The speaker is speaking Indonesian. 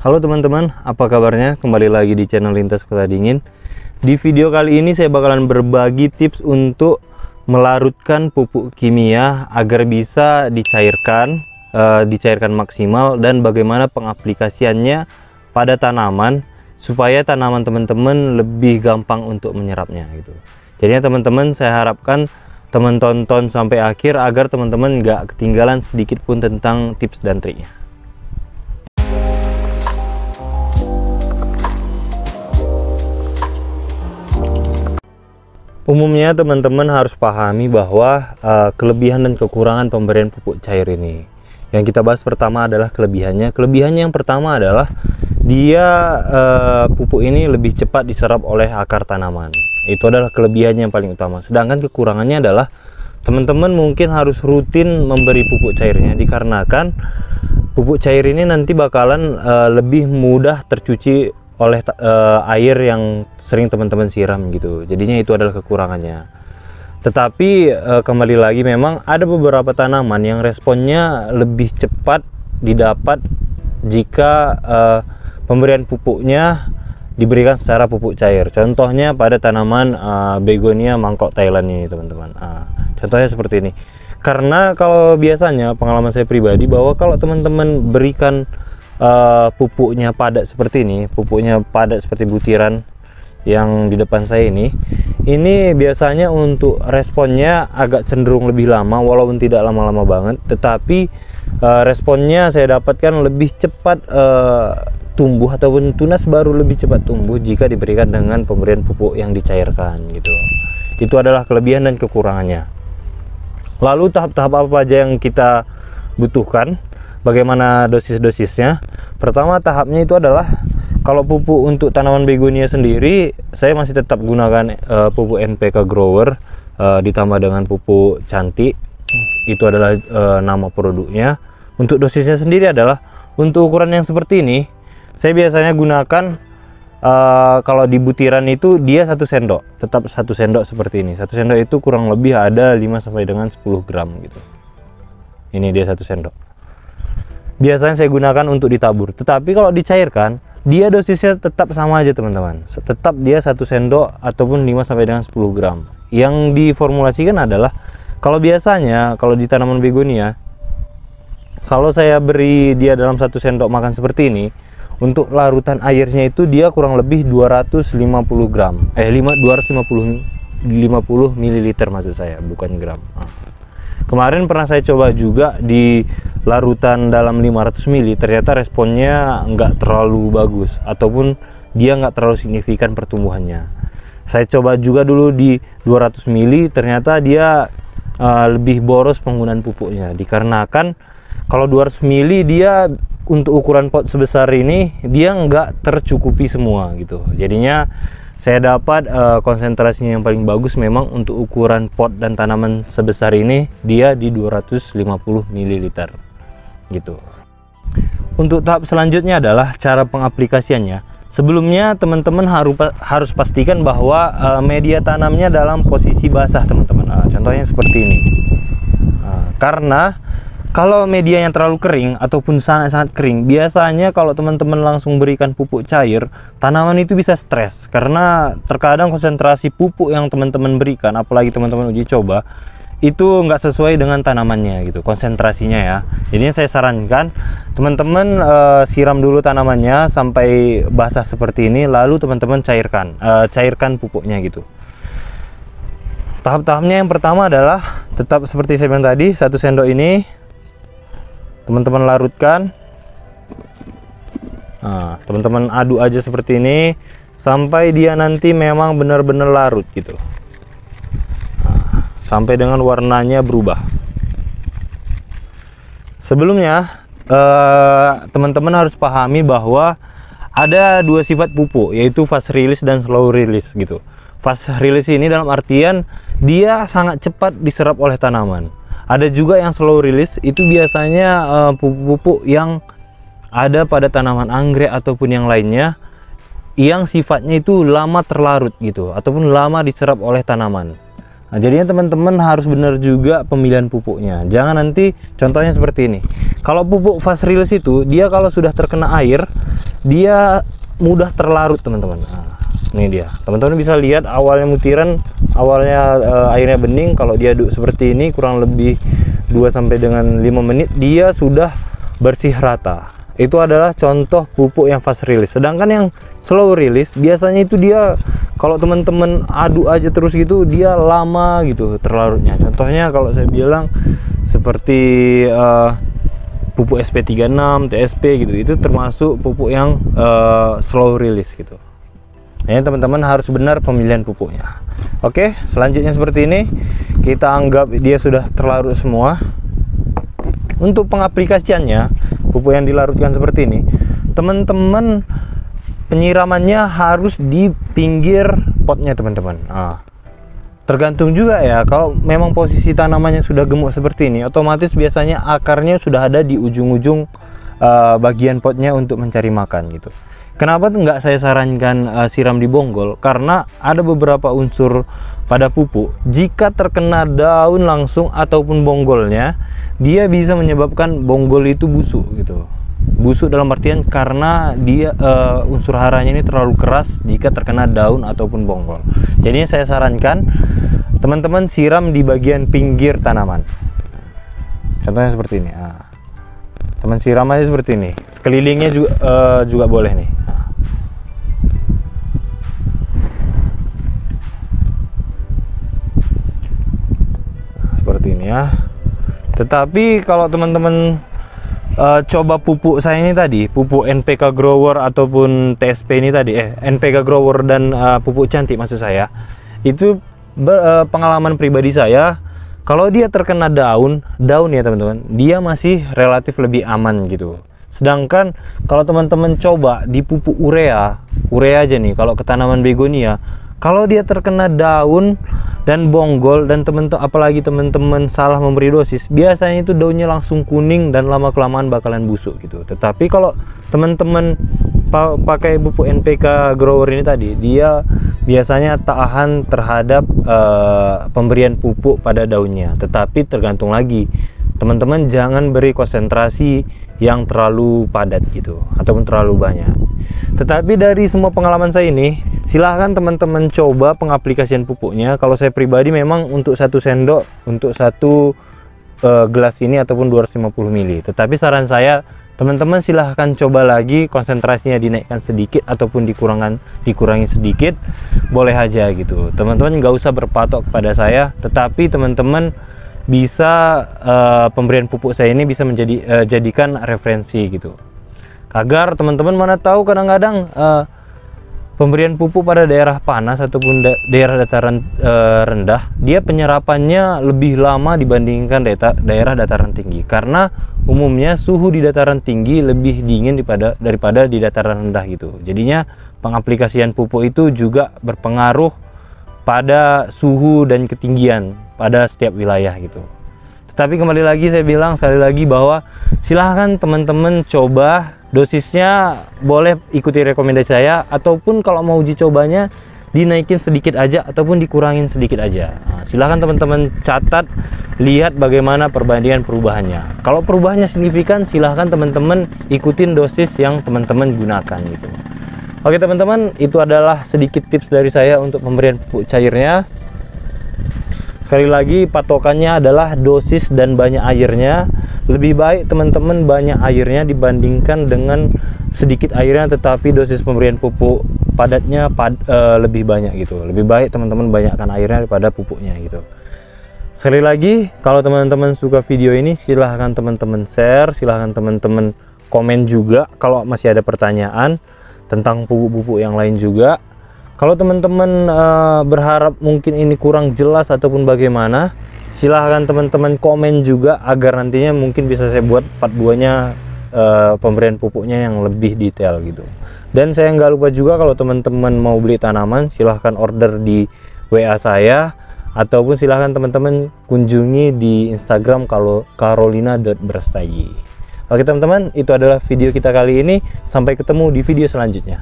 Halo teman-teman, apa kabarnya? Kembali lagi di channel Lintas Kota Dingin. Di video kali ini saya bakalan berbagi tips untuk melarutkan pupuk kimia agar bisa dicairkan maksimal, dan bagaimana pengaplikasiannya pada tanaman supaya tanaman teman-teman lebih gampang untuk menyerapnya gitu. Jadinya teman-teman, saya harapkan teman tonton sampai akhir agar teman-teman nggak ketinggalan sedikit pun tentang tips dan triknya. Umumnya teman-teman harus pahami bahwa kelebihan dan kekurangan pemberian pupuk cair ini. Yang kita bahas pertama adalah kelebihannya. Kelebihannya yang pertama adalah dia pupuk ini lebih cepat diserap oleh akar tanaman. Itu adalah kelebihannya yang paling utama. Sedangkan kekurangannya adalah teman-teman mungkin harus rutin memberi pupuk cairnya, dikarenakan pupuk cair ini nanti bakalan lebih mudah tercuci oleh air yang sering teman-teman siram gitu. Jadinya itu adalah kekurangannya. Tetapi kembali lagi, memang ada beberapa tanaman yang responnya lebih cepat didapat jika pemberian pupuknya diberikan secara pupuk cair. Contohnya pada tanaman begonia mangkok Thailand ini teman-teman. Contohnya seperti ini. Karena kalau biasanya pengalaman saya pribadi bahwa kalau teman-teman berikan pupuknya padat seperti ini, pupuknya padat seperti butiran yang di depan saya ini biasanya untuk responnya agak cenderung lebih lama, walaupun tidak lama-lama banget, tetapi responnya saya dapatkan lebih cepat tumbuh, ataupun tunas baru lebih cepat tumbuh jika diberikan dengan pemberian pupuk yang dicairkan gitu. Itu adalah kelebihan dan kekurangannya. Lalu tahap-tahap apa aja yang kita butuhkan, bagaimana dosis-dosisnya? Pertama tahapnya itu adalah, kalau pupuk untuk tanaman begonia sendiri, saya masih tetap gunakan pupuk NPK Grower ditambah dengan pupuk cantik. Itu adalah nama produknya. Untuk dosisnya sendiri adalah, untuk ukuran yang seperti ini, saya biasanya gunakan kalau di butiran itu dia 1 sendok, tetap 1 sendok seperti ini. 1 sendok itu kurang lebih ada 5 sampai dengan 10 gram gitu. Ini dia 1 sendok. Biasanya saya gunakan untuk ditabur. Tetapi kalau dicairkan, dia dosisnya tetap sama aja teman-teman, tetap dia 1 sendok ataupun 5 sampai dengan 10 gram. Yang diformulasikan adalah, kalau biasanya kalau di tanaman begonia, kalau saya beri dia dalam 1 sendok makan seperti ini, untuk larutan airnya itu dia kurang lebih 250 gram 250 ml maksud saya, bukan gram. Kemarin pernah saya coba juga di larutan dalam 500 ml, ternyata responnya nggak terlalu bagus, ataupun dia nggak terlalu signifikan pertumbuhannya. Saya coba juga dulu di 200 ml, ternyata dia lebih boros penggunaan pupuknya, dikarenakan kalau 200 ml dia untuk ukuran pot sebesar ini dia nggak tercukupi semua gitu. Jadinya saya dapat konsentrasinya yang paling bagus memang untuk ukuran pot dan tanaman sebesar ini, dia di 250 ml gitu. Untuk tahap selanjutnya adalah cara pengaplikasiannya. Sebelumnya teman-teman harus pastikan bahwa media tanamnya dalam posisi basah teman-teman. Contohnya seperti ini. Karena kalau media yang terlalu kering ataupun sangat-sangat kering, biasanya kalau teman-teman langsung berikan pupuk cair, tanaman itu bisa stres. Karena terkadang konsentrasi pupuk yang teman-teman berikan, apalagi teman-teman uji coba, itu nggak sesuai dengan tanamannya gitu, konsentrasinya ya. Jadinya saya sarankan teman-teman siram dulu tanamannya sampai basah seperti ini, lalu teman-teman cairkan pupuknya gitu. Tahap-tahapnya yang pertama adalah tetap seperti saya bilang tadi, 1 sendok ini teman-teman larutkan. Teman-teman aduk aja seperti ini sampai dia nanti memang benar-benar larut gitu, sampai dengan warnanya berubah. Sebelumnya teman-teman harus pahami bahwa ada 2 sifat pupuk, yaitu fast release dan slow release gitu. Fast release ini dalam artian dia sangat cepat diserap oleh tanaman. Ada juga yang slow release, itu biasanya pupuk-pupuk yang ada pada tanaman anggrek ataupun yang lainnya, yang sifatnya itu lama terlarut gitu, ataupun lama diserap oleh tanaman. Nah, jadinya teman-teman harus benar juga pemilihan pupuknya. Jangan nanti contohnya seperti ini. Kalau pupuk fast release itu, dia kalau sudah terkena air, dia mudah terlarut teman-teman. Nah, ini dia, teman-teman bisa lihat awalnya mutiran, awalnya airnya bening. Kalau dia aduk seperti ini kurang lebih 2 sampai dengan 5 menit dia sudah bersih rata. Itu adalah contoh pupuk yang fast release. Sedangkan yang slow release biasanya itu dia kalau teman-teman aduk aja terus gitu dia lama gitu terlarutnya. Contohnya kalau saya bilang seperti pupuk SP36, TSP gitu, itu termasuk pupuk yang slow release gitu. Nah, teman-teman harus benar pemilihan pupuknya. Oke, selanjutnya seperti ini, kita anggap dia sudah terlarut semua. Untuk pengaplikasiannya, pupuk yang dilarutkan seperti ini, teman-teman penyiramannya harus di pinggir potnya teman-teman. Nah, tergantung juga ya, kalau memang posisi tanamannya sudah gemuk seperti ini, otomatis biasanya akarnya sudah ada di ujung-ujung bagian potnya untuk mencari makan gitu. Kenapa tuh nggak saya sarankan siram di bonggol? Karena ada beberapa unsur pada pupuk, jika terkena daun langsung ataupun bonggolnya, dia bisa menyebabkan bonggol itu busuk gitu. Busuk dalam artian karena dia unsur haranya ini terlalu keras jika terkena daun ataupun bonggol. Jadi saya sarankan teman-teman siram di bagian pinggir tanaman. Contohnya seperti ini. Nah, teman siram aja seperti ini. Sekelilingnya juga boleh nih. Nah. Seperti ini ya. Tetapi kalau teman-teman coba pupuk saya ini tadi, pupuk NPK Grower ataupun TSP ini tadi, NPK Grower dan pupuk cantik maksud saya, itu pengalaman pribadi saya, kalau dia terkena daun ya teman-teman, dia masih relatif lebih aman gitu. Sedangkan kalau teman-teman coba di pupuk urea aja nih, kalau ke tanaman begonia, kalau dia terkena daun dan bonggol dan apalagi teman-teman salah memberi dosis, biasanya itu daunnya langsung kuning dan lama kelamaan bakalan busuk gitu. Tetapi kalau teman-teman pakai pupuk NPK Grower ini tadi, dia biasanya tahan terhadap pemberian pupuk pada daunnya. Tetapi tergantung lagi, teman-teman jangan beri konsentrasi yang terlalu padat gitu ataupun terlalu banyak. Tetapi dari semua pengalaman saya ini, silahkan teman-teman coba pengaplikasian pupuknya. Kalau saya pribadi memang untuk 1 sendok untuk 1 gelas ini ataupun 250 ml. Tetapi saran saya, teman-teman silahkan coba lagi, konsentrasinya dinaikkan sedikit ataupun dikurangi sedikit, boleh aja gitu. Teman-teman nggak usah berpatok kepada saya, tetapi teman-teman bisa pemberian pupuk saya ini bisa jadikan referensi gitu. Agar teman-teman mana tahu kadang-kadang pemberian pupuk pada daerah panas ataupun daerah dataran rendah, dia penyerapannya lebih lama dibandingkan daerah dataran tinggi, karena umumnya suhu di dataran tinggi lebih dingin daripada di dataran rendah gitu. Jadinya pengaplikasian pupuk itu juga berpengaruh pada suhu dan ketinggian pada setiap wilayah gitu. Tetapi kembali lagi saya bilang sekali lagi bahwa silahkan teman-teman coba dosisnya, boleh ikuti rekomendasi saya, ataupun kalau mau uji cobanya dinaikin sedikit aja ataupun dikurangin sedikit aja. Nah, silahkan teman-teman catat, lihat bagaimana perbandingan perubahannya. Kalau perubahannya signifikan, silahkan teman-teman ikutin dosis yang teman-teman gunakan gitu. Oke teman-teman, itu adalah sedikit tips dari saya untuk pemberian pupuk cairnya. Sekali lagi, patokannya adalah dosis dan banyak airnya. Lebih baik teman-teman banyak airnya dibandingkan dengan sedikit airnya tetapi dosis pemberian pupuk padatnya lebih banyak gitu. Lebih baik teman-teman banyakkan airnya daripada pupuknya gitu. Sekali lagi, kalau teman-teman suka video ini, silahkan teman-teman share, silahkan teman-teman komen juga kalau masih ada pertanyaan tentang pupuk-pupuk yang lain juga. Kalau teman-teman berharap mungkin ini kurang jelas ataupun bagaimana, silahkan teman-teman komen juga agar nantinya mungkin bisa saya buat part 2-nya pemberian pupuknya yang lebih detail gitu. Dan saya nggak lupa juga, kalau teman-teman mau beli tanaman, silahkan order di WA saya, ataupun silahkan teman-teman kunjungi di Instagram carolina.berastagi. Oke teman-teman, itu adalah video kita kali ini. Sampai ketemu di video selanjutnya.